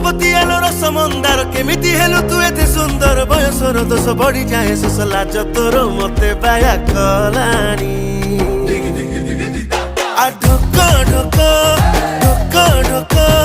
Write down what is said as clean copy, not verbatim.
ରୂପବତୀ ଆଲୋର ସମନ୍ଦାର କେମିତି ହେଲୁ ତୁ ଏତେ ସୁନ୍ଦର ବୟସର ଦୋଷ ବଢି ଯାଏ ଶୋଷ ଲାଜ ତୋର ମତେ ବାୟା କଲାଣି ଆ ଢୋକ ଢୋକ ଢୋକ ଢୋକ